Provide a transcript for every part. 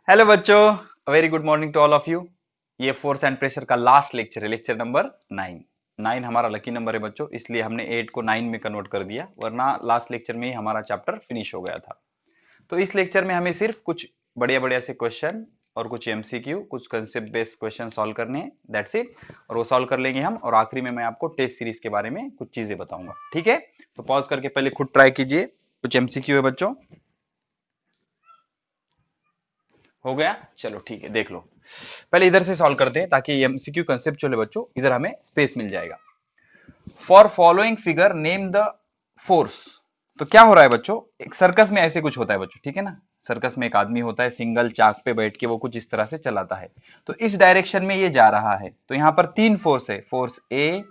Hello बच्चों, very good morning to all of you. ये force and pressure का last lecture है, lecture number 9। 9 हमारा लकी नंबर है बच्चों, इसलिए हमने 8 को 9 में कन्वर्ट कर दिया, वरना लास्ट लेक्चर में ही हमारा चैप्टर फिनिश हो गया था। तो इस लेक्चर में हमें सिर्फ कुछ बढ़िया बढ़िया से क्वेश्चन और कुछ एमसीक्यू, कुछ कंसेप्ट बेस्ड क्वेश्चन सॉल्व करने हैं, दैट्स इट। और वो सॉल्व कर लेंगे हम, और आखिरी में मैं आपको टेस्ट सीरीज के बारे में कुछ चीजें बताऊंगा, ठीक है। तो पॉज करके पहले खुद ट्राई कीजिए। कुछ एमसीक्यू है बच्चों, हो गया? चलो ठीक है, देख लो। पहले इधर से सॉल्व करते हैं ताकि एमसीक्यू कंसेप्चुअल है बच्चों, इधर हमें स्पेस मिल जाएगा। For following figure name the force. तो क्या हो रहा है बच्चों, एक सर्कस में ऐसे कुछ होता है बच्चों, ठीक है ना। सर्कस में एक आदमी होता है, सिंगल चाक पे बैठ के वो कुछ इस तरह से चलाता है। तो इस डायरेक्शन में ये जा रहा है, तो यहाँ पर तीन फोर्स है, फोर्स ए,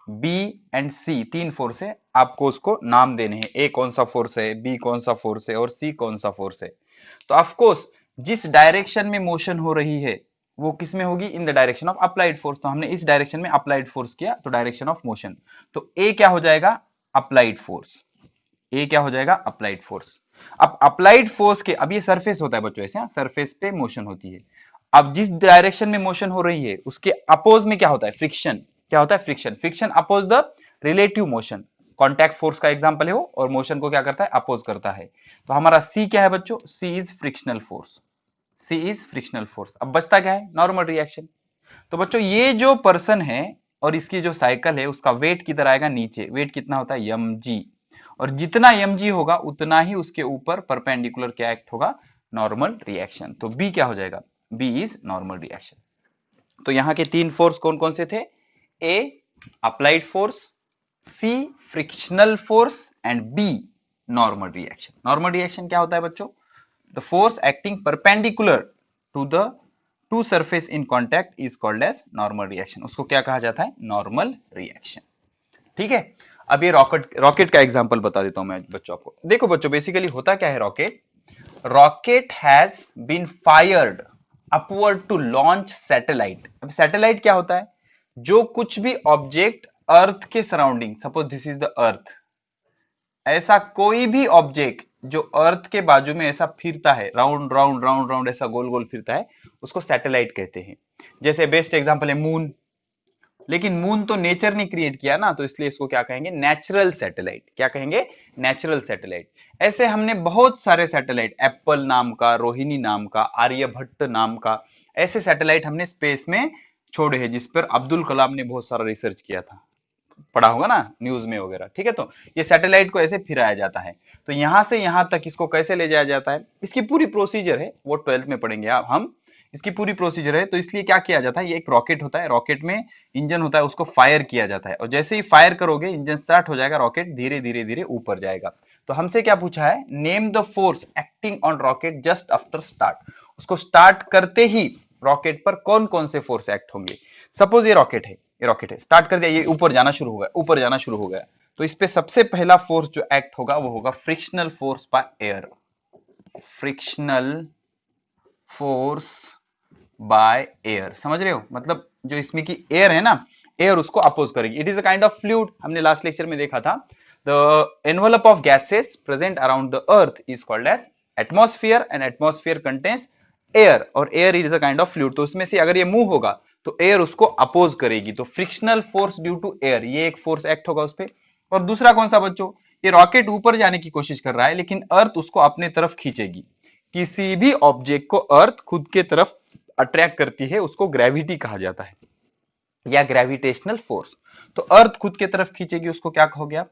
बी एंड सी, तीन फोर्स है। आपको उसको नाम देने हैं, ए कौन सा फोर्स है, बी कौन सा फोर्स है और सी कौन सा फोर्स है। तो ऑफ कोर्स जिस डायरेक्शन में मोशन हो रही है वो किस में होगी, in the direction of applied force. तो हमने इस डायरेक्शन में अप्लाइड फोर्स किया, तो डायरेक्शन ऑफ मोशन। तो ए क्या हो जाएगा, अप्लाइड फोर्स। ए क्या हो जाएगा, अप्लाइड फोर्स। अब अप्लाइड फोर्स के, अब ये सरफेस होता है बच्चों, ऐसे सरफेस पे मोशन होती है। अब जिस डायरेक्शन में मोशन हो रही है उसके अपोज में क्या होता है, फ्रिक्शन। क्या होता है, friction. Friction oppose the relative motion. Contact force का एग्जांपल है वो, और मोशन को क्या करता है, अपोज करता है। तो हमारा सी क्या है बच्चों, C is frictional force. C is frictional force. अब बचता क्या है, नॉर्मल रिएक्शन। तो बच्चों ये जो पर्सन है और इसकी जो साइकिल है उसका वेट किधर आएगा, नीचे। वेट कितना होता है, एम जी। और जितना एम जी होगा उतना ही उसके ऊपर परपेंडिकुलर क्या एक्ट होगा, नॉर्मल रिएक्शन। तो बी क्या हो जाएगा, बी इज नॉर्मल रिएक्शन। तो यहां के तीन फोर्स कौन कौन से थे, A applied force, C frictional force and B normal reaction. Normal reaction क्या होता है बच्चों, the force acting perpendicular to the to surface in contact is called as normal reaction. उसको क्या कहा जाता है, नॉर्मल रिएक्शन, ठीक है। अब ये रॉकेट, रॉकेट का एग्जांपल बता देता हूं मैं बच्चों आपको। देखो बच्चों, बेसिकली होता क्या है, rocket, rocket has been fired upward to launch satellite. अब सैटेलाइट क्या होता है, जो कुछ भी ऑब्जेक्ट अर्थ के surrounding, suppose this is the earth, ऐसा कोई भी ऑब्जेक्ट जो अर्थ के बाजू में ऐसा फिरता है, राउंड राउंड राउंड राउंड ऐसा गोल गोल फिरता है, उसको सैटेलाइट कहते हैं। जैसे बेस्ट एग्जांपल है मून। लेकिन मून तो नेचर ने क्रिएट किया ना, तो इसलिए इसको क्या कहेंगे, नेचुरल सैटेलाइट। क्या कहेंगे, नेचुरल सैटेलाइट। ऐसे हमने बहुत सारे सैटेलाइट, एप्पल नाम का, रोहिणी नाम का, आर्यभट्ट नाम का, ऐसे सैटेलाइट हमने स्पेस में छोड़े हैं, जिस पर अब्दुल कलाम ने बहुत सारा रिसर्च किया था। पढ़ा होगा ना न्यूज में वगैरह, ठीक है। तो ये सैटेलाइट को ऐसे फिराया जाता है। तो यहां से यहां तक इसको कैसे ले जाया जाता है, इसकी पूरी प्रोसीजर है, वो 12th में पढ़ेंगे आप हम। इसकी पूरी प्रोसीजर है। तो इसलिए क्या किया जाता है, ये एक रॉकेट होता है, रॉकेट में इंजन होता है, उसको फायर किया जाता है, और जैसे ही फायर करोगे इंजन स्टार्ट हो जाएगा, रॉकेट धीरे धीरे धीरे ऊपर जाएगा। तो हमसे क्या पूछा है, name the force acting on rocket just after start. उसको स्टार्ट करते ही रॉकेट पर कौन कौन से फोर्स एक्ट होंगे। सपोज ये रॉकेट है, ये रॉकेट है, स्टार्ट कर दिया, ये ऊपर जाना शुरू हो गया, ऊपर जाना शुरू हो गया। तो इस पे सबसे पहला फोर्स जो एक्ट होगा वो होगा frictional force by air. Frictional force by air, समझ रहे हो, मतलब जो इसमें की एयर है ना, एयर उसको अपोज करेगी। It is a kind of fluid, हमने लास्ट लेक्चर में देखा था। The envelope of gases present around the earth is called as atmosphere, and atmosphere contains air, और air is a kind of fluid. तो उसमें से अगर ये मूव होगा तो एयर उसको अपोज करेगी। तो frictional force due to air, ये एक फोर्स एक्ट होगा उस पर। और दूसरा कौन सा बच्चों, ये रॉकेट ऊपर जाने की कोशिश कर रहा है, लेकिन अर्थ उसको अपने तरफ खींचेगी। किसी भी ऑब्जेक्ट को अर्थ खुद के तरफ अट्रैक्ट करती है, उसको ग्रेविटी कहा जाता है, या ग्रेविटेशनल फोर्स। तो अर्थ खुद के तरफ खींचेगी, उसको क्या हो गया,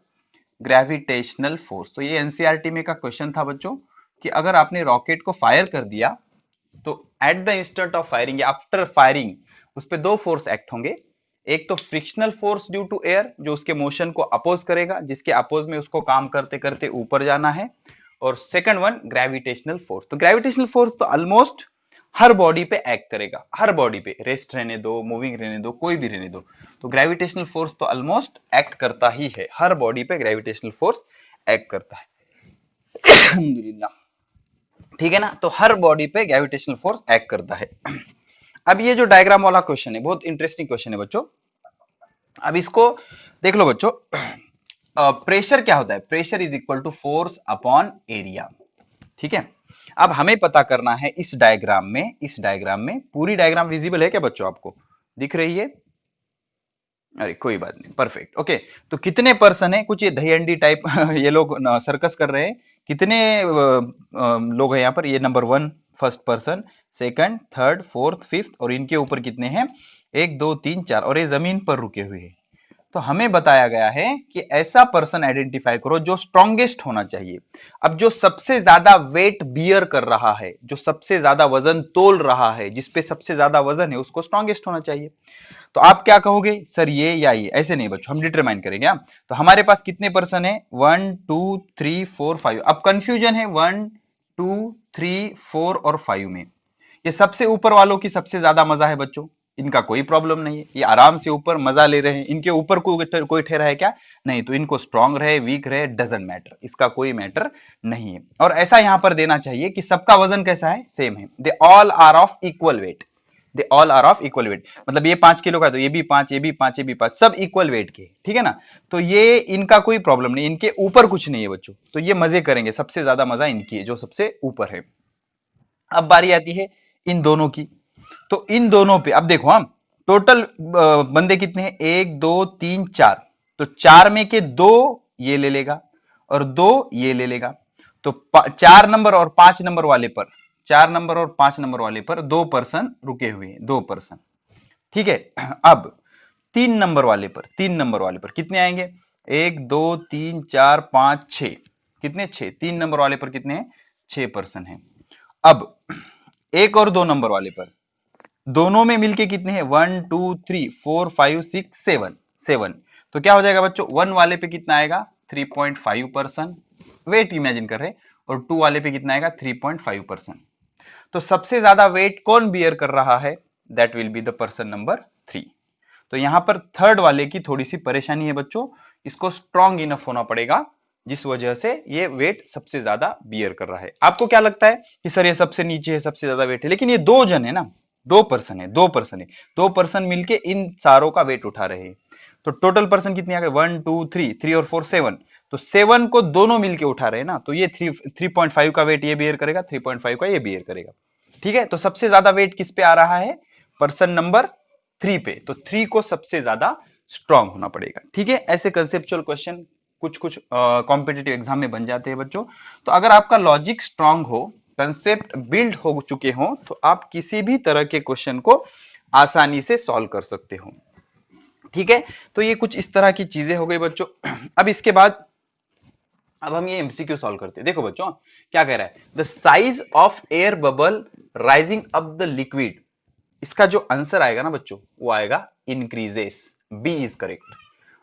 ग्रेविटेशनल फोर्स। तो ये एनसीईआरटी में का क्वेश्चन था बच्चों, कि अगर आपने रॉकेट को फायर कर दिया तो at the instant of firing या आफ्टर फायरिंग उस पे दो फोर्स एक्ट होंगे। एक तो frictional force due to air, जो उसके मोशन को अपोज करेगा, जिसके अपोज में उसको काम करते करते ऊपर जाना है। और सेकंड वन ग्रेविटेशनल फोर्स। तो ग्रेविटेशनल फोर्स तो ऑलमोस्ट हर बॉडी पे एक्ट करेगा, हर बॉडी पे, रेस्ट रहने दो, मूविंग रहने दो, कोई भी रहने दो। तो ग्रेविटेशनल फोर्स तो ऑलमोस्ट एक्ट करता ही है, हर बॉडी पे ग्रेविटेशनल फोर्स एक्ट करता है। अल्हम्दुलिल्लाह, ठीक है ना। तो हर बॉडी पे ग्रेविटेशनल फोर्स एक्ट करता है। अब ये जो डायग्राम वाला क्वेश्चन है, बहुत इंटरेस्टिंग क्वेश्चन है बच्चों। अब इसको देख लो बच्चों। प्रेशर क्या होता है, pressure is equal to force upon area, ठीक है। अब हमें पता करना है इस डायग्राम में पूरी डायग्राम विजिबल है क्या बच्चों, आपको दिख रही है? अरे कोई बात नहीं, परफेक्ट, ओके। तो कितने पर्सन है, कुछ ये दही अंडी टाइप ये लोग सर्कस कर रहे हैं। कितने लोग हैं यहाँ पर? ये number 1 first person, second, third, fourth, fifth, और इनके ऊपर कितने हैं? 1 2 3 4, और ये जमीन पर रुके हुए हैं। तो हमें बताया गया है कि ऐसा पर्सन आइडेंटिफाई करो जो स्ट्रॉन्गेस्ट होना चाहिए। अब जो सबसे ज्यादा वेट बियर कर रहा है, जो सबसे ज्यादा वजन तोल रहा है, जिसपे सबसे ज्यादा वजन है, उसको स्ट्रॉन्गेस्ट होना चाहिए। तो आप क्या कहोगे सर, ये या ये? ऐसे नहीं बच्चों, हम डिटरमाइन करेंगे। तो हमारे पास कितने पर्सन है? 1 2 3 4 5। अब कंफ्यूजन है 1 2 3 4 और 5 में। ये सबसे ऊपर वालों की सबसे ज्यादा मजा है बच्चों, इनका कोई प्रॉब्लम नहीं है, ये आराम से ऊपर मजा ले रहे हैं। इनके ऊपर कोई ठहरा है क्या? नहीं। तो इनको स्ट्रांग रहे वीक रहे डजेंट मैटर, इसका कोई मैटर नहीं है। और ऐसा यहां पर देना चाहिए कि सबका वजन कैसा है? सेम है। They all are of equal weight, they all are of equal weight, मतलब ये 5 किलो का है तो ये भी 5, ये भी 5, ये भी 5, सब इक्वल वेट के, ठीक है ना? तो ये इनका कोई प्रॉब्लम नहीं, इनके ऊपर कुछ नहीं है बच्चों। तो ये मजे करेंगे, सबसे ज्यादा मजा इनकी है जो सबसे ऊपर है। अब बारी आती है इन दोनों की। तो इन दोनों पे अब देखो, हम टोटल बंदे कितने हैं? 1 2 3 4। तो 4 में के 2 ये ले लेगा और 2 ये ले लेगा। तो 4 नंबर और 5 नंबर वाले पर, 4 नंबर और 5 नंबर वाले पर 2 पर्सन रुके हुए हैं, 2 पर्सन, ठीक है। अब 3 नंबर वाले पर, 3 नंबर वाले पर कितने आएंगे? 1 2 3 4 5 6। कितने? 6। 3 नंबर वाले पर कितने हैं? 6 पर्सन हैं। अब 1 और 2 नंबर वाले पर दोनों में मिलके कितने हैं? 1 2 3 4 5 6 7, 7। तो क्या हो जाएगा बच्चों? 1 वाले पे कितना आएगा? 3.5%, वेट इमेजिन कर रहे हैं। और 2 वाले पे कितना आएगा? 3.5%। तो सबसे ज्यादा वेट कौन बियर कर रहा है? That will be the person number 3। तो यहां पर थर्ड वाले की थोड़ी सी परेशानी है बच्चों, इसको स्ट्रांग इनफ होना पड़ेगा, जिस वजह से ये वेट सबसे ज्यादा बियर कर रहा है। आपको क्या लगता है कि सर ये सबसे नीचे है, सबसे ज्यादा वेट है? लेकिन ये 2 जन है ना, 2 पर्सन है, 2 पर्सन है, 2 पर्सन मिलके इन सारों का वेट उठा रहे हैं। तो टोटल पर्सन कितने आ गए? 1 2 3, 3 और 4 7। तो 7 को दोनों मिलके उठा रहे हैं ना, तो ये 3.5 का वेट ये बियर करेगा, 3.5 का ये बियर करेगा, ठीक है। तो सबसे ज्यादा वेट किस पे आ रहा है? पर्सन नंबर 3 पे। तो 3 को सबसे ज्यादा स्ट्रांग होना पड़ेगा, ठीक है। ऐसे कंसेप्चुअल क्वेश्चन कुछ कुछ कॉम्पिटिटिव एग्जाम में बन जाते हैं बच्चों। तो अगर आपका लॉजिक स्ट्रांग हो, कंसेप्ट बिल्ड हो चुके हो, तो आप किसी भी तरह के क्वेश्चन को आसानी से सॉल्व कर सकते हो, ठीक है। तो ये कुछ इस तरह की चीजें हो गई बच्चों। अब इसके बाद अब हम ये एमसीक्यू सॉल्व करते हैं। देखो बच्चों क्या कह रहा है, the size of air bubble rising up the liquid. इसका जो आंसर आएगा ना बच्चों, वो आएगा इंक्रीजेस। B is correct.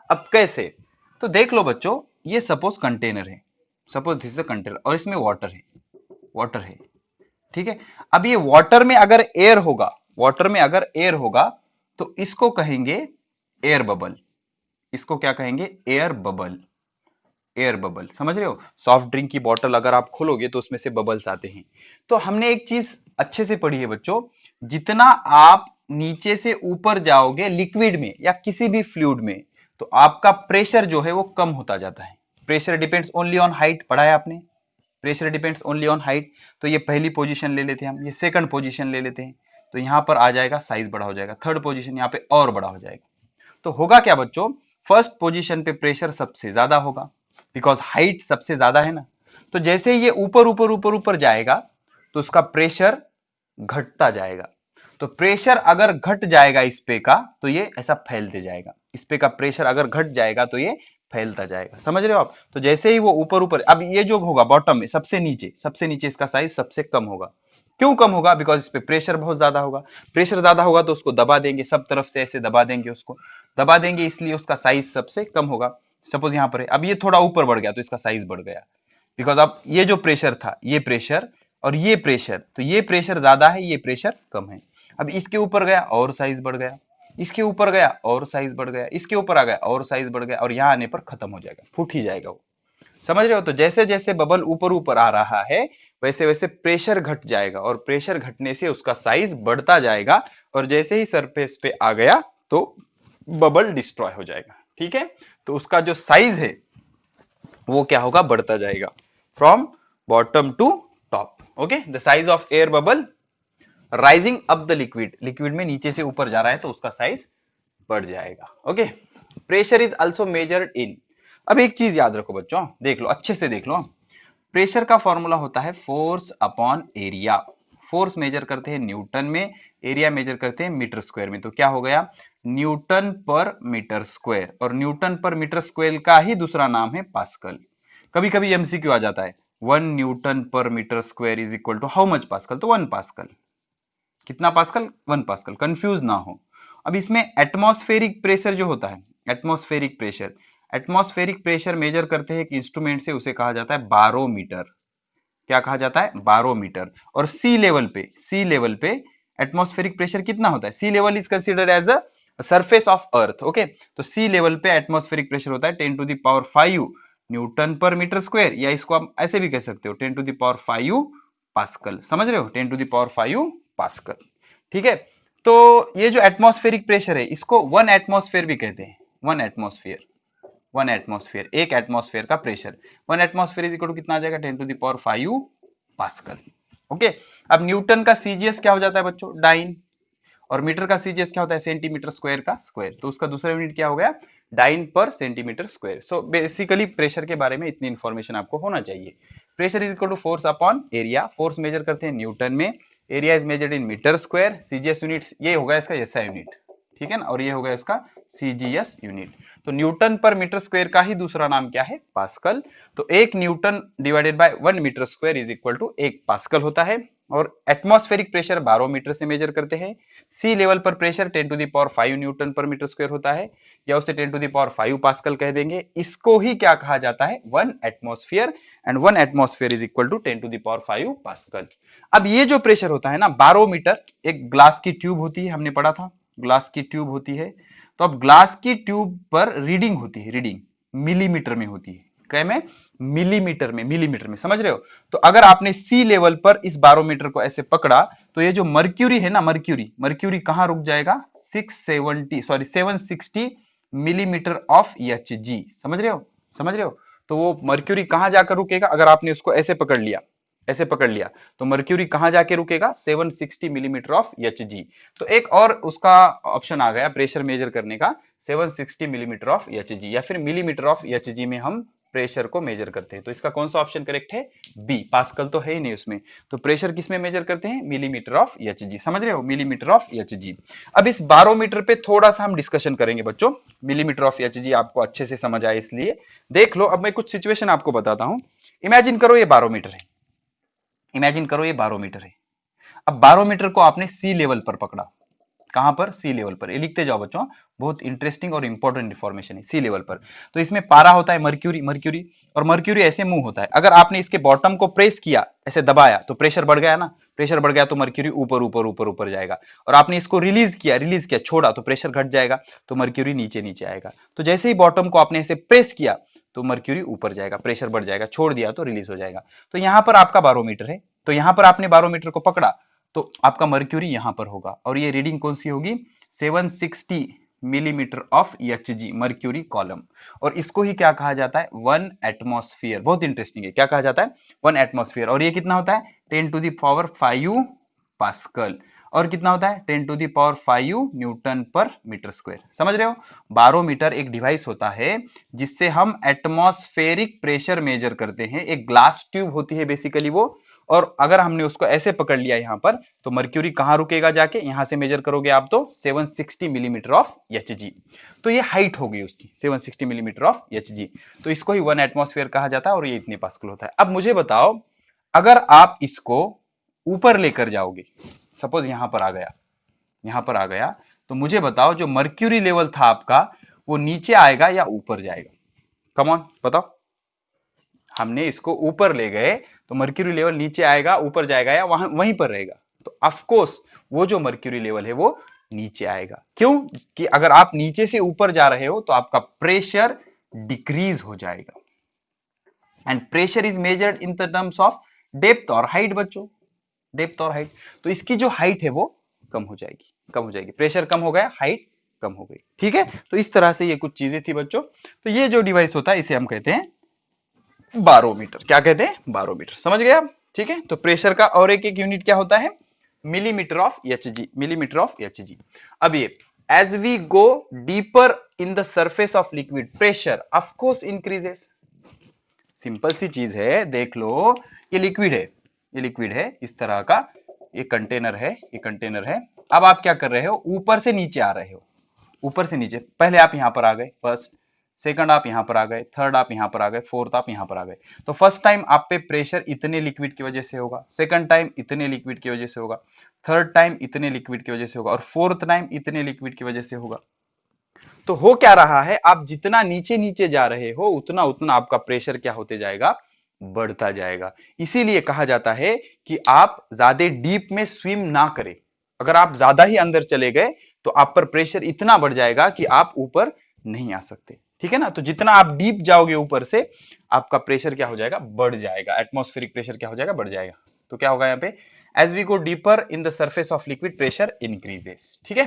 अब कैसे? तो देख लो बच्चों, ये सपोज कंटेनर है, suppose this is a container, और इसमें वाटर है, वाटर है, ठीक है। अब ये वाटर में अगर एयर होगा, वाटर में अगर एयर होगा, तो इसको कहेंगे एयर बबल। इसको क्या कहेंगे? Air bubble. एयर बबल, समझ रहे हो? सॉफ्ट ड्रिंक की बोतल अगर आप खोलोगे तो उसमें से बबल्स आते हैं। तो हमने एक चीज अच्छे से पढ़ी है बच्चों, जितना आप नीचे से ऊपर जाओगे लिक्विड में या किसी भी फ्लूइड में, तो आपका प्रेशर जो है वो कम होता जाता है। Pressure depends only on height, पढ़ा है आपने? Pressure depends only on height. तो ये पहली पोजीशन ले लेते हैं हम, ये सेकंड पोजीशन ले लेते हैं। तो यहां पर आ जाएगा, साइज बड़ा हो जाएगा। थर्ड पोजीशन यहाँ पे और बड़ा हो जाएगा। तो होगा क्या बच्चों? फर्स्ट पोजीशन पे प्रेशर सबसे ज्यादा होगा, बिकॉज हाइट सबसे ज्यादा है ना। तो जैसे ये ऊपर ऊपर ऊपर ऊपर जाएगा, तो उसका प्रेशर घटता जाएगा। तो प्रेशर अगर घट जाएगा इस पे का, तो ये ऐसा फैलते जाएगा। इस पे का प्रेशर अगर घट जाएगा तो ये फैलता जाएगा, समझ रहे हो आप? तो जैसे ही वो ऊपर ऊपर, अब ये जो होगा बॉटम में सबसे नीचे इसका साइज सबसे कम होगा। क्यों कम होगा? बिकॉज इस पे प्रेशर बहुत ज्यादा होगा। प्रेशर ज्यादा होगा तो उसको दबा देंगे, सब तरफ से ऐसे दबा देंगे, उसको दबा देंगे, इसलिए उसका साइज सबसे कम होगा। सपोज यहां पर है, अब ये थोड़ा ऊपर बढ़ गया तो इसका साइज बढ़ गया, बिकॉज अब ये जो प्रेशर था, ये प्रेशर और ये प्रेशर, तो ये प्रेशर ज्यादा है, ये प्रेशर कम है। अब इसके ऊपर गया और साइज बढ़ गया, इसके ऊपर गया और साइज बढ़ गया, इसके ऊपर आ गया और साइज बढ़ गया, और यहां आने पर खत्म हो जाएगा, फूट ही जाएगा वो। समझ रहे हो? तो जैसे जैसे बबल ऊपर ऊपर आ रहा है, वैसे वैसे प्रेशर घट जाएगा, और प्रेशर घटने से उसका साइज बढ़ता जाएगा, और जैसे ही सरफेस पे आ गया तो बबल डिस्ट्रॉय हो जाएगा, ठीक है। तो उसका जो साइज है वो क्या होगा? बढ़ता जाएगा, from bottom to top. Okay, the size of air bubble rising up the liquid, liquid में नीचे से ऊपर जा रहा है तो उसका साइज बढ़ जाएगा। Okay, pressure is also measured in. अब एक चीज याद रखो बच्चों, देख लो अच्छे से देख लो, प्रेशर का फॉर्मूला होता है force upon area. Force measure करते हैं न्यूटन में, एरिया मेजर करते हैं मीटर स्क्वायर में। तो क्या हो गया, न्यूटन पर मीटर स्क्वायर, और न्यूटन पर मीटर स्क्वायर का ही दूसरा नाम है पास्कल। कभी कभी एमसीक्यू आ जाता है, 1 न्यूटन पर metre square is equal to how much pascal, तो 1 पास्कल। कितना पास्कल, 1 पास्कल, कंफ्यूज ना हो। अब इसमें एटमॉस्फेरिक प्रेशर जो होता है, atmospheric pressure, atmospheric pressure measure करते हैं एक इंस्ट्रूमेंट से, उसे कहा जाता है बारोमीटर। क्या कहा जाता है, बारोमीटर। और सी लेवल पे, सी लेवल पे एटमॉस्फेरिक प्रेशर कितना होता है, sea level is considered as a surface of earth. Okay, तो सी लेवल पे एटमॉस्फेरिक प्रेशर होता है 10⁵ न्यूटन पर मीटर स्क्वायर, या इसको आप ऐसे भी कह सकते हो 10⁵ पास्कल। समझ रहे हो, 10⁵ पास्कल। ठीक है, तो ये जो एटमॉस्फेरिक प्रेशर है इसको 1 एटमॉस्फेयर भी कहते हैं। 1 एटमॉस्फेयर, 1 एटमॉस्फेयर, एक एटमॉस्फेयर का pressure, 1 atmosphere is equal to कितना आ जाएगा, 10⁵ पास्कल। ओके, अब न्यूटन का सीजीएस क्या हो जाता है बच्चों, डाइन, और मीटर का सीजीएस क्या होता है, सेंटीमीटर स्क्वायर का स्क्वायर। तो उसका दूसरा यूनिट क्या हो गया, dyne per centimetre square. So basically pressure के बारे में इतनी इंफॉर्मेशन आपको होना चाहिए। Pressure is equal to force upon area, force measure करते हैं न्यूटन में, area is measured in metre square, CGS unit ये होगा इसका एसआई यूनिट, ठीक है ना, और ये होगा इसका सीजीएस यूनिट। तो न्यूटन पर मीटर स्क्वायर का ही दूसरा नाम क्या है, पास्कल। तो 1 newton divided by 1 metre square is equal to 1 pascal होता है। और एटमॉस्फेरिक प्रेशर बारोमीटर से मेजर करते हैं। सी लेवल पर प्रेशर 10⁵ न्यूटन पर मीटर स्क्वायर होता है, या उसे 10⁵ पास्कल कह देंगे। इसको ही क्या कहा जाता है, 1 atmosphere, and 1 atmosphere is equal to 10⁵ pascal. अब ये जो प्रेशर होता है ना, बारोमीटर, एक ग्लास की ट्यूब होती है, हमने पढ़ा था, ग्लास की ट्यूब होती है। तो अब ग्लास की ट्यूब पर रीडिंग होती है, रीडिंग मिलीमीटर में होती है, क्या में, मिलीमीटर में, मिलीमीटर में, समझ रहे हो। तो अगर आपने सी लेवल पर इस बारोमीटर को ऐसे पकड़ा, तो ये जो मर्क्यूरी है ना, मर्क्यूरी, मर्क्यूरी कहां रुक जाएगा, 760 मिलीमीटर ऑफ एच जी। समझ रहे हो, समझ रहे हो। तो वो मर्क्यूरी कहां जाकर रुकेगा, अगर आपने उसको ऐसे पकड़ लिया, ऐसे पकड़ लिया, तो मर्क्यूरी कहां जाके रुकेगा, 760 मिलीमीटर ऑफ एच जी। तो एक और उसका ऑप्शन आ गया प्रेशर मेजर करने का, 760 मिलीमीटर ऑफ एच जी, या फिर मिलीमीटर ऑफ एच जी में हम प्रेशर को मेजर करते हैं। तो इसका कौन सा ऑप्शन करेक्ट है, बी, पास्कल तो है ही नहीं उसमें। तो प्रेशर किस में मेजर करते हैं, मिलीमीटर ऑफ एच जी। समझ रहे हो, मिलीमीटर ऑफ एच जी। अब इस बारोमीटर पे थोड़ा सा हम डिस्कशन करेंगे बच्चों, मिलीमीटर ऑफ एच जी आपको अच्छे से समझ आए इसलिए देख लो। अब मैं कुछ सिचुएशन आपको बताता हूं। इमेजिन करो ये बारोमीटर है, इमेजिन करो ये बारोमीटर है। अब बारोमीटर को आपने सी लेवल पर पकड़ा, कहां पर, सी लेवल पर। ये लिखते जाओ बच्चों, बहुत इंटरेस्टिंग और इंपॉर्टेंट इंफॉर्मेशन है, सी लेवल पर। तो इसमें पारा होता है मर्क्यूरी, मर्क्यूरी, और मर्क्यूरी ऐसे मूव होता है। अगर आपने इसके बॉटम को प्रेस किया, ऐसे दबाया, तो प्रेशर बढ़ गया ना, प्रेशर बढ़ गया तो मर्क्यूरी ऊपर ऊपर ऊपर ऊपर जाएगा। और आपने इसको रिलीज किया, रिलीज किया, छोड़ा, तो प्रेशर घट जाएगा, तो मर्क्यूरी नीचे नीचे आएगा। तो जैसे ही बॉटम को आपने ऐसे प्रेस किया, तो मर्क्यूरी ऊपर जाएगा, प्रेशर बढ़ जाएगा, छोड़ दिया तो रिलीज हो जाएगा। तो यहां पर आपका बारोमीटर है, तो यहां पर आपने बारोमीटर को पकड़ा, तो आपका मर्क्यूरी यहां पर होगा, और ये रीडिंग कौन सी होगी, 760 millimetre of H G, mercury column. और इसको ही क्या कहा जाता है, 1 एटमॉस्फेयर। बहुत इंटरेस्टिंग है, क्या कहा जाता है, 1 एटमॉस्फेयर। और ये कितना होता है, 10⁵ पास्कल। और कितना होता है, 10⁵ न्यूटन पर मीटर स्क्वायर। समझ रहे हो, बारोमीटर एक डिवाइस होता है जिससे हम एटमॉस्फेरिक प्रेशर मेजर करते हैं। एक ग्लास ट्यूब होती है बेसिकली वो, और अगर हमने उसको ऐसे पकड़ लिया यहां पर, तो मर्क्यूरी कहां रुकेगा जाके, यहां से मेजर करोगे आप तो 760 मिलीमीटर ऑफ एच जी। तो ये हाइट हो गई उसकी, 760 मिलीमीटर ऑफ एच जी। तो इसको ही 1 एटमॉस्फेयर कहा जाता है, और ये इतने पास्कल होता है। अब मुझे बताओ, अगर आप इसको ऊपर लेकर जाओगे, सपोज यहां पर आ गया, यहां पर आ गया, तो मुझे बताओ जो मर्क्यूरी लेवल था आपका, वो नीचे आएगा या ऊपर जाएगा, कम ऑन बताओ। हमने इसको ऊपर ले गए, तो मर्क्यूरी लेवल नीचे आएगा, ऊपर जाएगा, या वहां वहीं पर रहेगा। तो ऑफ कोर्स वो जो मर्क्यूरी लेवल है वो नीचे आएगा। क्यों, कि अगर आप नीचे से ऊपर जा रहे हो तो आपका प्रेशर डिक्रीज हो जाएगा। And pressure is measured in the terms of depth और हाइट बच्चों, डेप्थ और हाइट। तो इसकी जो हाइट है वो कम हो जाएगी, कम हो जाएगी। प्रेशर कम हो गया, हाइट कम हो गई, ठीक है। तो इस तरह से ये कुछ चीजें थी बच्चों। तो ये जो डिवाइस होता है इसे हम कहते हैं बारोमीटर। क्या कहते हैं, बारोमीटर। समझ गए आप, ठीक है, तो प्रेशर का और एक यूनिट क्या होता है, millimetre of H G, millimetre of H G. अब ये as we go deeper in the surface of liquid pressure of course increases. Simple सी चीज है, देख लो, ये लिक्विड है, ये लिक्विड है इस तरह का, ये कंटेनर है, ये कंटेनर है। अब आप क्या कर रहे हो, ऊपर से नीचे आ रहे हो, ऊपर से नीचे। पहले आप यहां पर आ गए, फर्स्ट, सेकंड आप यहां पर आ गए, थर्ड आप यहां पर आ गए, फोर्थ आप यहां पर आ गए। तो फर्स्ट टाइम आप पे प्रेशर इतने लिक्विड की वजह से होगा, सेकंड टाइम इतने लिक्विड की वजह से होगा, थर्ड टाइम इतने लिक्विड की वजह से होगा, और फोर्थ टाइम इतने लिक्विड की वजह से होगा। तो हो क्या रहा है, आप जितना नीचे नीचे जा रहे हो उतना उतना आपका प्रेशर क्या होते जाएगा, बढ़ता जाएगा। इसीलिए कहा जाता है कि आप ज्यादा डीप में स्विम ना करें। अगर आप ज्यादा ही अंदर चले गए तो आप पर प्रेशर इतना बढ़ जाएगा कि आप ऊपर नहीं आ सकते, ठीक है ना। तो जितना आप डीप जाओगे ऊपर से, आपका प्रेशर क्या हो जाएगा, बढ़ जाएगा, एटमॉस्फेरिक प्रेशर क्या हो जाएगा, बढ़ जाएगा। तो क्या होगा यहाँ पे, as we go deeper in the surface of liquid pressure increases, ठीक है।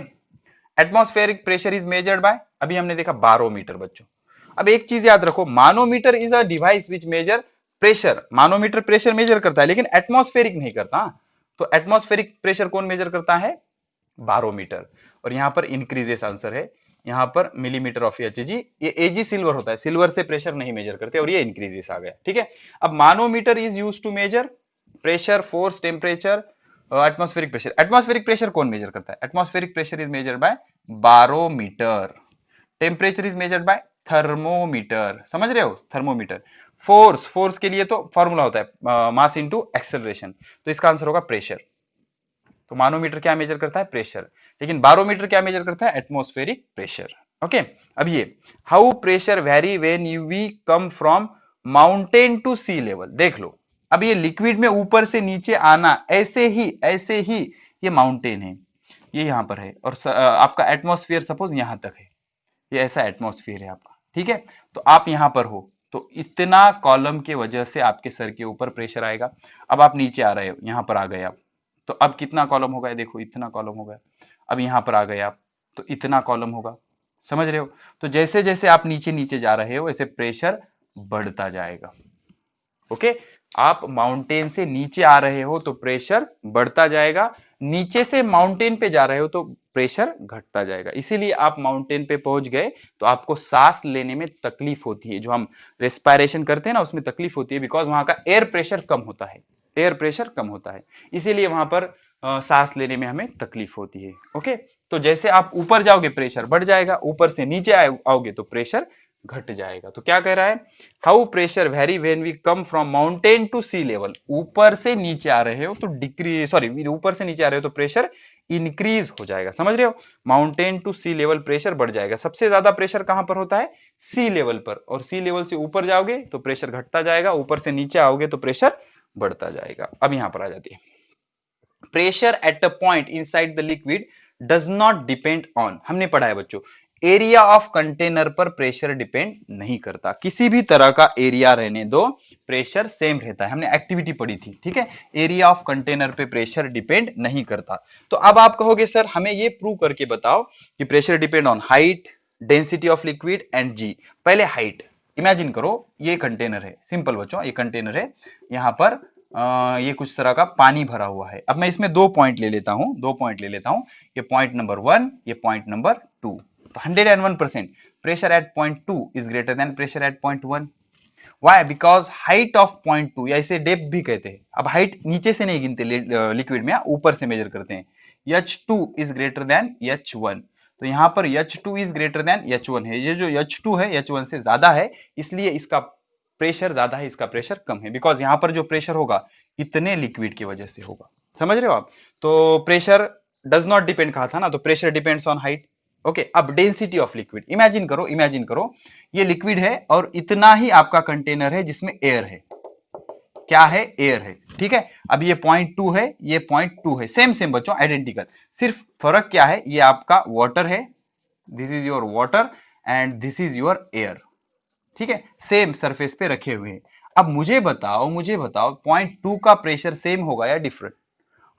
Atmospheric pressure is measured by, अभी हमने देखा बारोमीटर बच्चों। अब एक चीज याद रखो, manometer is a device which measure pressure. Manometer pressure measure करता है लेकिन एटमॉस्फेरिक नहीं करता। तो एटमॉस्फेरिक प्रेशर कौन मेजर करता है, बारोमीटर। और यहां पर इंक्रीजेस आंसर है, यहां पर मिलीमीटर ऑफ एचजी। ये एजी सिल्वर होता है, सिल्वर से प्रेशर नहीं मेजर करते, और ये इंक्रीजेस आ गया, ठीक है। अब manometer is use to measure pressure, force, temperature, atmospheric pressure. Atmospheric pressure कौन मेजर करता है, atmospheric pressure is measured by barometer. Temperature is measured by thermometer, समझ रहे हो, थर्मोमीटर। फोर्स, फोर्स के लिए तो फॉर्मूला होता है मास इनटू एक्सेलरेशन, तो इसका आंसर होगा प्रेशर। तो मानोमीटर क्या मेजर करता है, प्रेशर, लेकिन बारोमीटर क्या मेजर करता है, एटमॉस्फेरिक प्रेशर। ओके, अब ये how pressure vary when you we come from mountain to sea level. देख लो, अब ये लिक्विड में ऊपर से नीचे आना, ऐसे ही ये माउंटेन है, ये यहां पर है, और आपका एटमॉस्फेयर सपोज यहां तक है, ये ऐसा एटमॉस्फेयर है आपका, ठीक है। तो आप यहां पर हो, तो इतना कॉलम के वजह से आपके सर के ऊपर प्रेशर आएगा। अब आप नीचे आ रहे हो, यहां पर आ गए आप, तो अब कितना कॉलम होगा, देखो इतना कॉलम होगा। अब यहां पर आ गए आप, तो इतना कॉलम होगा, समझ रहे हो। तो जैसे जैसे आप नीचे नीचे जा रहे हो, ऐसे प्रेशर बढ़ता जाएगा। ओके, आप माउंटेन से नीचे आ रहे हो तो प्रेशर बढ़ता जाएगा, नीचे से माउंटेन पे जा रहे हो तो प्रेशर घटता जाएगा। इसीलिए आप माउंटेन पे पहुंच गए तो आपको सांस लेने में तकलीफ होती है, जो हम रेस्पिरेशन करते हैं ना, उसमें तकलीफ होती है, बिकॉज वहां का एयर प्रेशर कम होता है, एयर प्रेशर कम होता है, इसीलिए वहां पर सांस लेने में हमें तकलीफ होती है। ओके, तो जैसे आप ऊपर जाओगे प्रेशर बढ़ जाएगा, ऊपर से नीचे आओगे तो प्रेशर घट जाएगा। तो क्या कह रहा है, how pressure vary when we come from mountain to sea level. ऊपर से नीचे आ रहे हो तो डिक्रीज, सॉरी, ऊपर से नीचे आ रहे हो तो प्रेशर इंक्रीज हो जाएगा, समझ रहे हो। Mountain to sea level pressure बढ़ जाएगा। सबसे ज्यादा प्रेशर कहां पर होता है, सी लेवल पर, और सी लेवल से ऊपर जाओगे तो प्रेशर घटता जाएगा, ऊपर से नीचे आओगे तो प्रेशर बढ़ता जाएगा। अब यहां पर आ जाती है, pressure at a point inside the liquid does not depend on. हमने पढ़ा है बच्चों, एरिया ऑफ कंटेनर पर प्रेशर डिपेंड नहीं करता, किसी भी तरह का एरिया रहने दो, प्रेशर सेम रहता है। हमने एक्टिविटी पढ़ी थी, ठीक है, एरिया ऑफ कंटेनर पे प्रेशर डिपेंड नहीं करता। तो अब आप कहोगे सर हमें ये प्रूव करके बताओ कि pressure depend on height, density of liquid and g. पहले हाइट, इमेजिन करो ये कंटेनर है, सिंपल बच्चों, ये कंटेनर है, यहां पर ये कुछ तरह का पानी भरा हुआ है। अब मैं इसमें दो पॉइंट ले लेता हूं, दो पॉइंट ले लेता हूं, ये पॉइंट नंबर 1, ये पॉइंट नंबर 2। तो 101% pressure at point 2 is greater than pressure at point 1। Why, because height of point 2, या इसे डेप्थ भी कहते हैं। अब हाइट नीचे से नहीं गिनते लिक्विड में, ऊपर से मेजर करते हैं। H2 is greater then H1, तो यहां पर H2 is greater then H1 है। ये जो H2 है H1 से ज्यादा है, इसलिए इसका प्रेशर ज्यादा है, इसका प्रेशर कम है, बिकॉज यहां पर जो प्रेशर होगा इतने लिक्विड की वजह से होगा, समझ रहे हो आप। तो प्रेशर डज नॉट डिपेंड कहा था ना, तो pressure depends on height. Okay, अब डेंसिटी ऑफ लिक्विड, इमेजिन करो, इमेजिन करो ये लिक्विड है और इतना ही आपका कंटेनर है जिसमें एयर है। क्या है, एयर है, ठीक है। अब ये पॉइंट 2 है, ये पॉइंट 2 है, सेम सेम बच्चों, आइडेंटिकल। सिर्फ फर्क क्या है, ये आपका वाटर है, this is your water and this is your air, ठीक है, सेम सरफेस पे रखे हुए हैं। अब मुझे बताओ पॉइंट 2 का प्रेशर सेम होगा या डिफरेंट।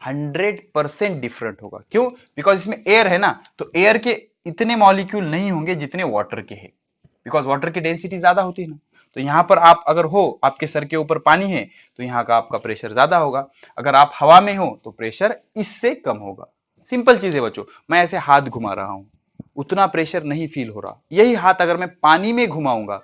100% डिफरेंट होगा। क्यों, बिकॉज इसमें एयर है ना, तो एयर के इतने मॉलिक्यूल नहीं होंगे जितने वाटर के हैं, बिकॉज वाटर की डेंसिटी ज्यादा होती है ना। तो यहाँ पर आप अगर हो, आपके सर के ऊपर पानी है तो यहाँ का आपका प्रेशर ज्यादा होगा, अगर आप हवा में हो तो प्रेशर इससे कम होगा। सिंपल चीज है बच्चों, मैं ऐसे हाथ घुमा रहा हूं, उतना प्रेशर नहीं फील हो रहा। यही हाथ अगर मैं पानी में घुमाऊंगा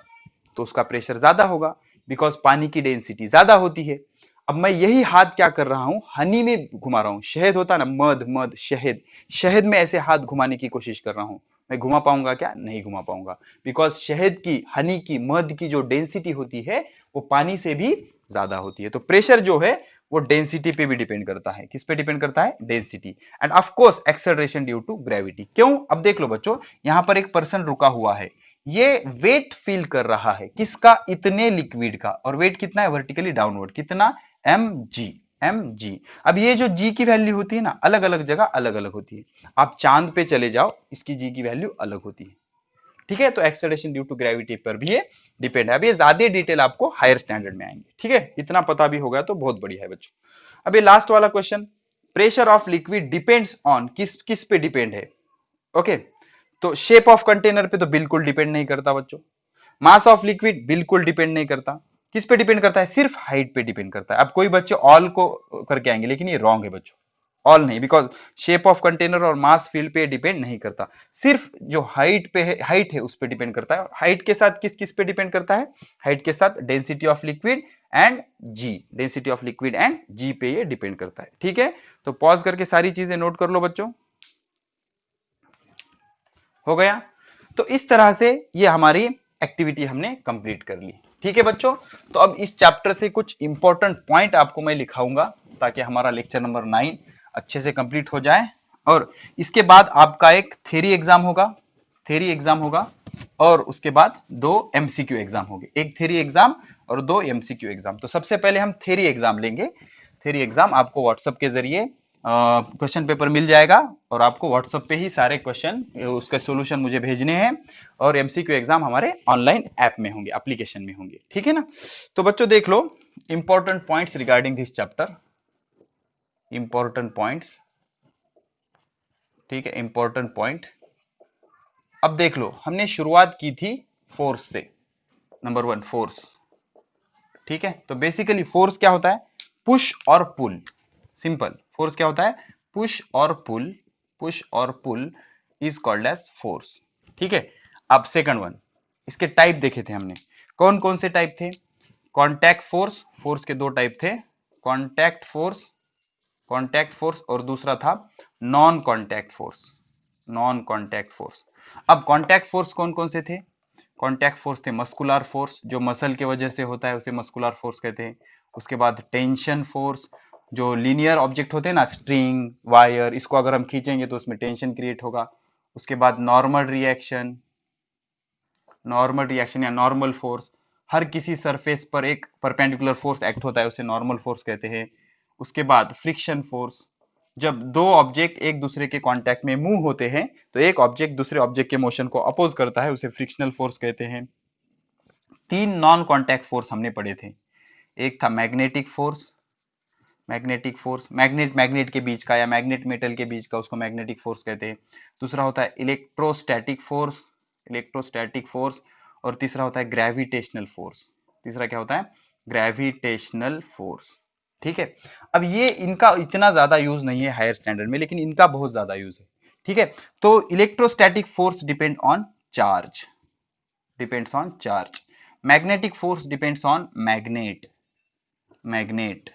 तो उसका प्रेशर ज्यादा होगा, बिकॉज पानी की डेंसिटी ज्यादा होती है। अब मैं यही हाथ क्या कर रहा हूं, हनी में घुमा रहा हूं। शहद होता है ना, मध मध शहद, शहद में ऐसे हाथ घुमाने की कोशिश कर रहा हूं। मैं घुमा पाऊंगा क्या? नहीं घुमा पाऊंगा, बिकॉज शहद की, हनी की, मध की जो डेंसिटी होती है वो पानी से भी ज्यादा होती है। तो प्रेशर जो है वो डेंसिटी पे भी डिपेंड करता है। किस पे डिपेंड करता है? Density. And of course acceleration due to gravity. क्यों? अब देख लो बच्चों, यहां पर एक पर्सन रुका हुआ है, ये वेट फील कर रहा है किसका? इतने लिक्विड का। और वेट कितना है? वर्टिकली डाउनवर्ड, कितना? mg। mg। अब ये जो g की वैल्यू होती है ना, अलग अलग जगह अलग अलग होती है। आप चांद पे चले जाओ, इसकी g की वैल्यू अलग होती है। ठीक है, तो एक्सेलरेशन ड्यू टू ग्रेविटी पर भी ये डिपेंड है। अब ये ज्यादा डिटेल आपको हायर स्टैंडर्ड में आएंगे। ठीक है, इतना पता भी होगा तो बहुत बढ़िया है बच्चों। अब ये लास्ट वाला question, pressure of liquid depends on, किस किस पे डिपेंड है? ओके, तो शेप ऑफ कंटेनर पे तो बिल्कुल डिपेंड नहीं करता बच्चों। मास ऑफ लिक्विड बिल्कुल डिपेंड नहीं करता। किस पे डिपेंड करता है? सिर्फ हाइट पे डिपेंड करता है। अब कोई बच्चे ऑल को करके आएंगे, लेकिन ये रॉन्ग है बच्चों, ऑल नहीं, बिकॉज शेप ऑफ कंटेनर और मास फील्ड पे डिपेंड नहीं करता। सिर्फ जो हाइट पे है, हाइट है उस पे डिपेंड करता है। हाइट के साथ किस किस पे डिपेंड करता है? हाइट के साथ density of liquid and g, density of liquid and g पे ये डिपेंड करता है। ठीक है, तो पॉज करके सारी चीजें नोट कर लो बच्चों। हो गया? तो इस तरह से ये हमारी एक्टिविटी हमने कंप्लीट कर ली। ठीक है बच्चों, तो अब इस चैप्टर से कुछ इंपॉर्टेंट पॉइंट आपको मैं लिखाऊंगा ताकि हमारा लेक्चर नंबर 9 अच्छे से कंप्लीट हो जाए। और इसके बाद आपका एक थ्योरी एग्जाम होगा, थ्योरी एग्जाम होगा, और उसके बाद 2 एमसीक्यू एग्जाम होंगे, एक थ्योरी एग्जाम और 2 एमसीक्यू एग्जाम। तो सबसे पहले हम थ्योरी एग्जाम लेंगे। थ्योरी एग्जाम आपको व्हाट्सएप के जरिए क्वेश्चन पेपर मिल जाएगा, और आपको व्हाट्सएप पे ही सारे क्वेश्चन, उसके सॉल्यूशन मुझे भेजने हैं। और एमसीक्यू एग्जाम हमारे ऑनलाइन ऐप में होंगे, एप्लीकेशन में होंगे। ठीक है ना? तो बच्चों देख लो important points regarding this chapter, important points. ठीक है, इंपॉर्टेंट पॉइंट। अब देख लो, हमने शुरुआत की थी फोर्स से। Number 1 force. ठीक है, तो बेसिकली फोर्स क्या होता है? पुश और पुल। सिंपल, फोर्स क्या होता है? पुश और पुल। पुश और pull is called as force. ठीक है, अब सेकंड वन, इसके टाइप देखे थे हमने, कौन कौन से टाइप थे? कॉन्टैक्ट फोर्स, फोर्स के 2 टाइप थे, कॉन्टैक्ट फोर्स, कॉन्टैक्ट फोर्स, और दूसरा था non contact force, non contact force. अब कॉन्टैक्ट फोर्स कौन कौन से थे? कॉन्टैक्ट फोर्स थे मस्कुलर फोर्स, जो मसल के वजह से होता है उसे मस्कुलर फोर्स कहते हैं। उसके बाद टेंशन फोर्स, जो लीनियर ऑब्जेक्ट होते हैं ना, स्ट्रिंग, वायर, इसको अगर हम खींचेंगे तो उसमें टेंशन क्रिएट होगा। उसके बाद नॉर्मल रिएक्शन, नॉर्मल रिएक्शन या नॉर्मल फोर्स, हर किसी सरफेस पर एक परपेंडिकुलर फोर्स एक्ट होता है, उसे नॉर्मल फोर्स कहते हैं। उसके बाद फ्रिक्शन फोर्स, जब 2 ऑब्जेक्ट एक दूसरे के कांटेक्ट में मूव होते हैं तो एक ऑब्जेक्ट दूसरे ऑब्जेक्ट के मोशन को अपोज करता है, उसे फ्रिक्शनल फोर्स कहते हैं। 3 नॉन कांटेक्ट फोर्स हमने पढ़े थे, एक था magnetic force, magnetic force, magnet magnet के बीच का या मैग्नेट मेटल के बीच का, उसको मैग्नेटिक फोर्स कहते हैं। दूसरा होता है इलेक्ट्रोस्टैटिक फोर्स, इलेक्ट्रोस्टैटिक फोर्स। और तीसरा होता है ग्रेविटेशनल फोर्स। तीसरा क्या होता है? Gravitational force. ठीक है, अब ये इनका इतना ज्यादा यूज नहीं है हायर स्टैंडर्ड में, लेकिन इनका बहुत ज्यादा यूज है। ठीक है, तो electrostatic force depend on charge, depends on charge. Magnetic force depends on magnet, magnet.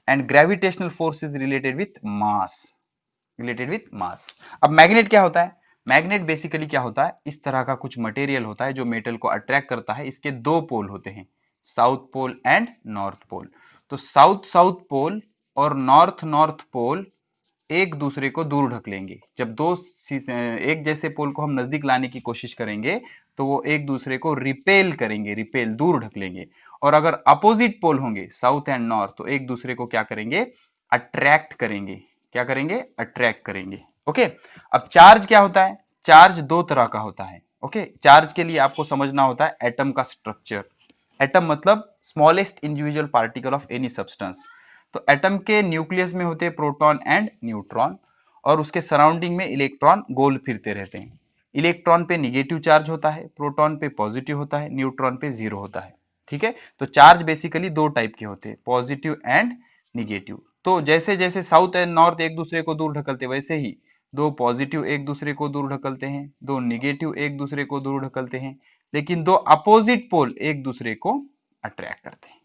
And gravitational force is related with mass, related with mass. अब मैग्नेट क्या होता है? मैग्नेट बेसिकली क्या होता है? इस तरह का कुछ मटेरियल होता है जो मेटल को अट्रैक्ट करता है। इसके 2 पोल होते हैं, south pole and north pole. तो साउथ साउथ पोल और नॉर्थ नॉर्थ पोल एक दूसरे को दूर ढकेलेंगे। जब 2 एक जैसे पोल को हम नजदीक लाने की कोशिश करेंगे तो वो एक दूसरे को रिपेल करेंगे, रिपेल, दूर ढकेलेंगे। और अगर अपोजिट पोल होंगे, साउथ एंड नॉर्थ, तो एक दूसरे को क्या करेंगे? अट्रैक्ट करेंगे। क्या करेंगे? अट्रैक्ट करेंगे। ओके, अब चार्ज क्या होता है? चार्ज 2 तरह का होता है। ओके, चार्ज के लिए आपको समझना होता है एटम का स्ट्रक्चर। एटम मतलब smallest individual particle of any substance. तो एटम के न्यूक्लियस में होते हैं प्रोटॉन एंड न्यूट्रॉन, और उसके सराउंडिंग में इलेक्ट्रॉन गोल फिरते रहते हैं। इलेक्ट्रॉन पे निगेटिव चार्ज होता है, प्रोटॉन पे पॉजिटिव होता है, न्यूट्रॉन पे 0 होता है। ठीक है। तो चार्ज बेसिकली दो टाइप के होते हैं, पॉजिटिव एंड निगेटिव। तो जैसे जैसे साउथ एंड नॉर्थ एक दूसरे को दूर ढकलते, वैसे ही दो पॉजिटिव एक दूसरे को दूर ढकलते हैं, दो निगेटिव एक दूसरे को दूर ढकलते हैं, लेकिन दो अपोजिट पोल एक दूसरे को अट्रैक्ट करते हैं।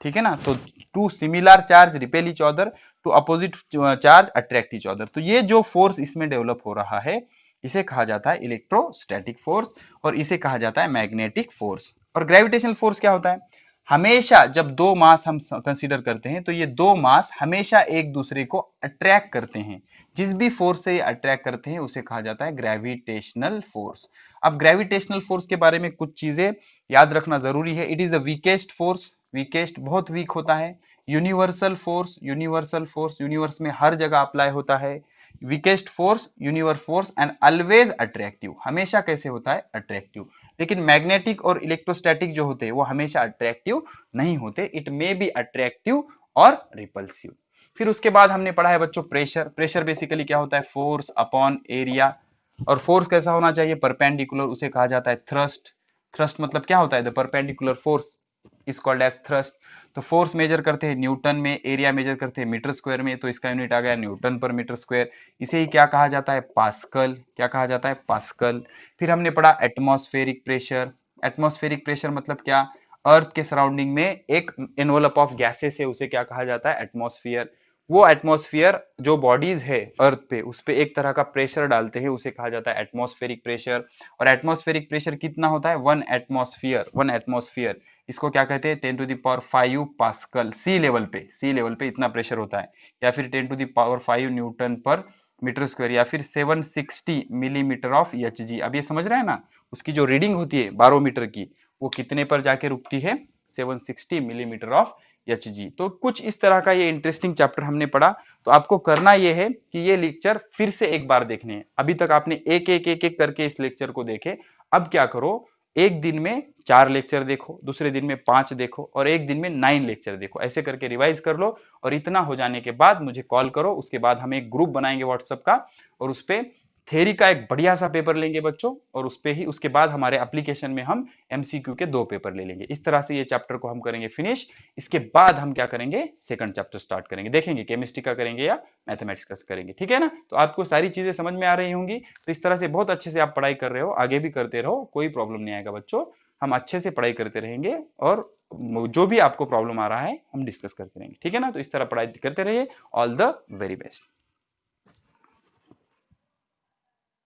ठीक है ना। तो two similar charge repel each other, two opposite charge attract each other. तो ये जो फोर्स इसमें डेवलप हो रहा है, इसे कहा जाता है इलेक्ट्रोस्टैटिक फोर्स, और इसे कहा जाता है मैग्नेटिक फोर्स। और ग्रेविटेशनल फोर्स क्या होता है? हमेशा जब दो मास हम कंसीडर करते हैं, तो ये दो मास हमेशा एक दूसरे को अट्रैक्ट करते हैं। जिस भी फोर्स से ये अट्रैक्ट करते हैं उसे कहा जाता है ग्रेविटेशनल फोर्स। अब ग्रेविटेशनल फोर्स के बारे में कुछ चीजें याद रखना जरूरी है। It is the weakest force, weakest बहुत वीक होता है। Universal force, universal force universe में हर जगह अप्लाई होता है। Weakest force, universe force, and always attractive, हमेशा कैसे होता है? अट्रैक्टिव। लेकिन मैग्नेटिक और इलेक्ट्रोस्टैटिक जो होते हैं वो हमेशा अट्रैक्टिव नहीं होते, इट मे बी अट्रैक्टिव और रिपल्सिव। फिर उसके बाद हमने पढ़ा है बच्चों प्रेशर। प्रेशर बेसिकली क्या होता है? Force upon area. और फोर्स कैसा होना चाहिए? परपेंडिकुलर, उसे कहा जाता है थ्रस्ट। थ्रस्ट मतलब क्या होता है? The perpendicular force is called as thrust. तो फोर्स मेजर करते हैं न्यूटन में, एरिया मेजर करते हैं मीटर स्क्वायर में, तो इसका यूनिट आ गया न्यूटन पर मीटर स्क्वायर। इसे ही क्या कहा जाता है? पास्कल। क्या कहा जाता है? पास्कल। फिर हमने पढ़ा एटमॉस्फेरिक प्रेशर। एटमॉस्फेरिक प्रेशर मतलब क्या? अर्थ के सराउंडिंग में एक एनवलप ऑफ गैसेस है, उसे क्या कहा जाता है? एटमॉस्फेयर। वो एटमॉस्फेयर जो बॉडीज है अर्थ पे, उस पे एक तरह का प्रेशर डालते हैं, उसे कहा जाता है एटमॉस्फेरिक प्रेशर। और एटमॉस्फेरिक प्रेशर कितना होता है? 1 एटमॉस्फेयर। 1 एटमॉस्फेयर इसको क्या कहते हैं? 10⁵ पास्कल। सी लेवल पे, सी लेवल पे इतना प्रेशर होता है। या फिर 10⁵ न्यूटन पर मीटर स्क्वायर, या फिर 760 मिलीमीटर ऑफ एच जी। अब ये समझ रहे हैं ना, उसकी जो रीडिंग होती है बारोमीटर की, वो कितने पर जाके रुकती है? 760 मिलीमीटर ऑफ एच जी। तो कुछ इस तरह का ये इंटरेस्टिंग चैप्टर हमने पढ़ा। तो आपको करना ये है कि ये लेक्चर फिर से एक बार देखने हैं। अभी तक आपने एक एक एक एक करके इस लेक्चर को देखे। अब क्या करो, एक दिन में 4 लेक्चर देखो, दूसरे दिन में 5 देखो, और एक दिन में 9 लेक्चर देखो। ऐसे करके रिवाइज कर लो, और इतना हो जाने के बाद मुझे कॉल करो। उसके बाद हम एक ग्रुप बनाएंगे व्हाट्सएप का, और उस पर थ्योरी का एक बढ़िया सा पेपर लेंगे बच्चों, और उस पे ही उसके बाद हमारे एप्लीकेशन में हम एमसीक्यू के 2 पेपर ले लेंगे। इस तरह से ये चैप्टर को हम करेंगे फिनिश। इसके बाद हम क्या करेंगे? सेकंड चैप्टर स्टार्ट करेंगे, देखेंगे केमिस्ट्री का करेंगे या मैथमेटिक्स का करेंगे। ठीक है ना। तो आपको सारी चीजें समझ में आ रही होंगी। तो इस तरह से बहुत अच्छे से आप पढ़ाई कर रहे हो, आगे भी करते रहो, कोई प्रॉब्लम नहीं आएगा बच्चों। हम अच्छे से पढ़ाई करते रहेंगे, और जो भी आपको प्रॉब्लम आ रहा है हम डिस्कस करते रहेंगे। ठीक है ना। तो इस तरह पढ़ाई करते रहिए। All the very best.